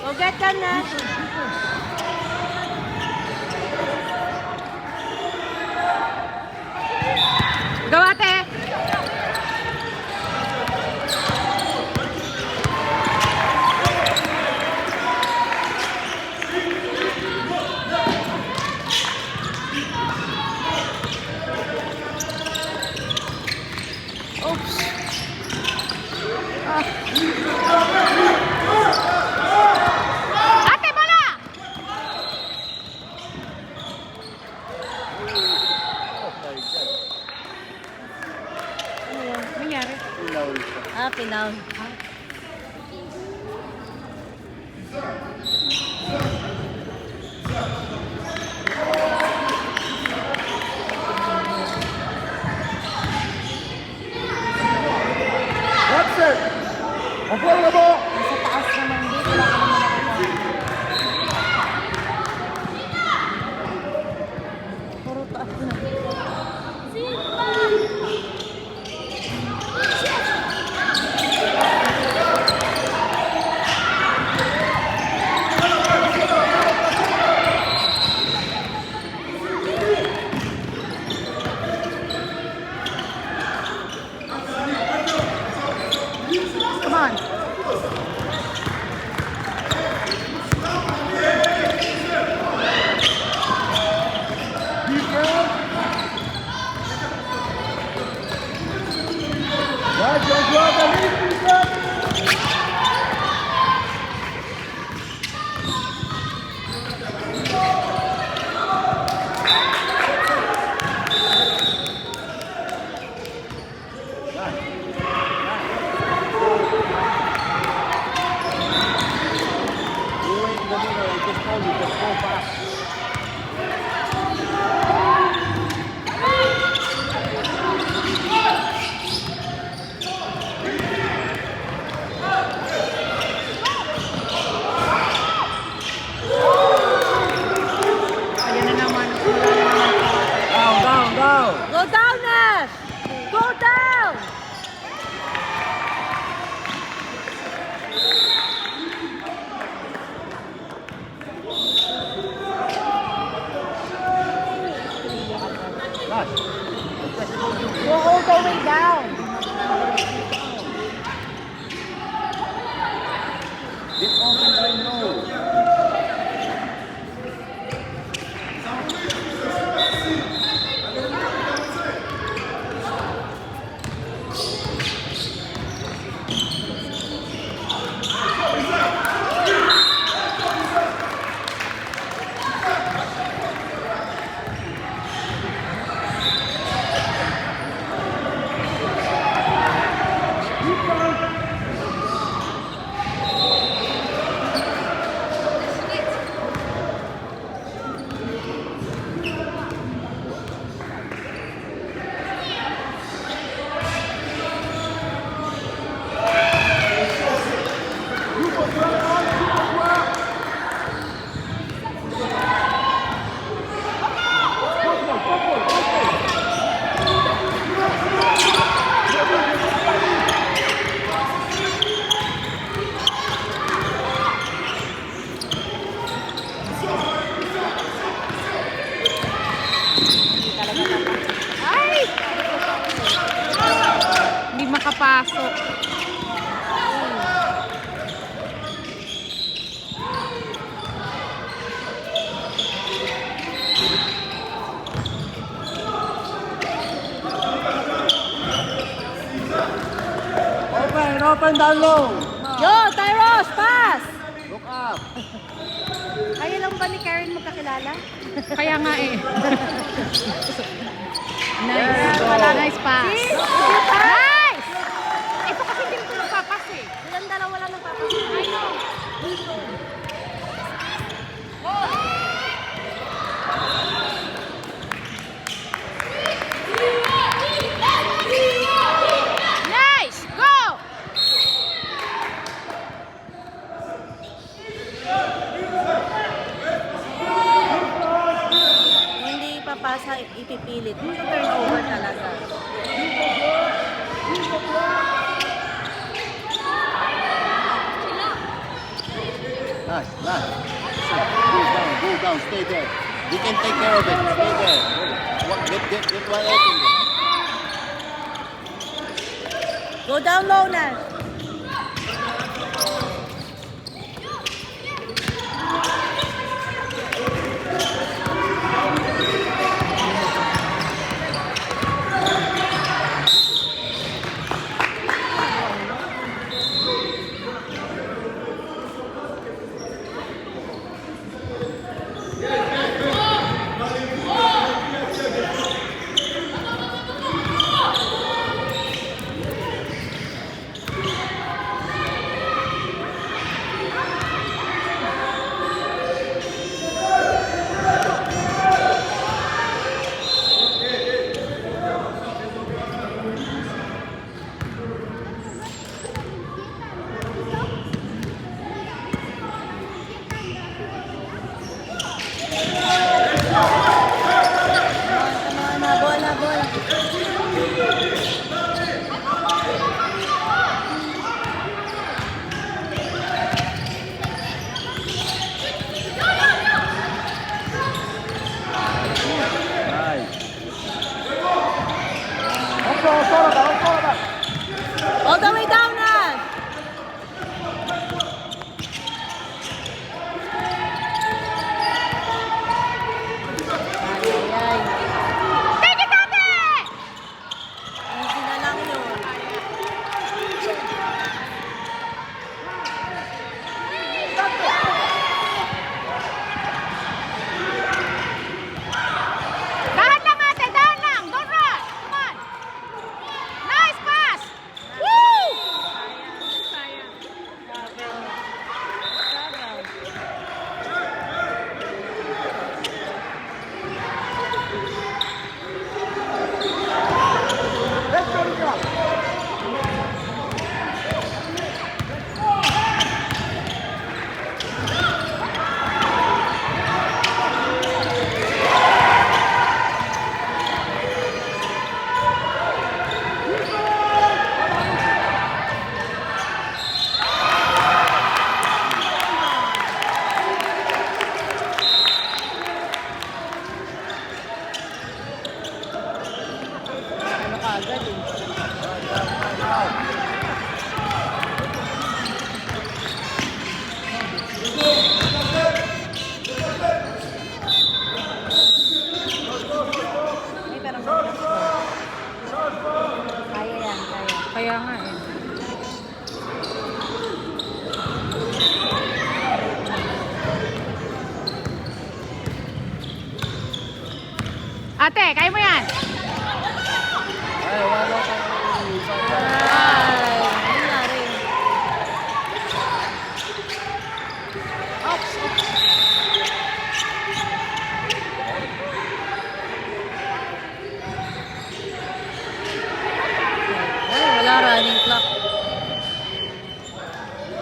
Go get ka na. Go ate. Oops. Ate, bola! Ano yun? Nangyari? Pinaw. That's it! Available! Nasa taas naman dito. Wala ka naman nakita. Puro taas na. Come on. Vai, joga ali, fica! Ayan na naman. Down, down! Go down, Nash! Go down! Go all the way down. Get open right now! Ay! Hindi makapasok. Open down low! Yo, Tyros, pass! Look up! Ayaw lang ba ni Karen magkakilala? Kaya nga eh. Nice. Nice pass. Nice! Ito kasi hindi ko nagpapas eh. Silang dalawa lang nagpapas. I know. Nice! Go! Hindi papasa, ipipilit. Turnover talaga. Nice, nice. Go down, stay there. You can take care of it. Stay there. Get one open. Go down low na. All the way down na! Ay. Take it, Ate! Easy na lang yun. Dahan lang, Ate! Dahan lang! Don't rush! Come on! Nice pass! Woo! Ano ka agad eh? Ay, parang kaya yan, kaya. Kaya nga eh. Ate, kaya mo yan! Ay, wala ka. Ay, nangyari. Ops, ops. Ay, wala running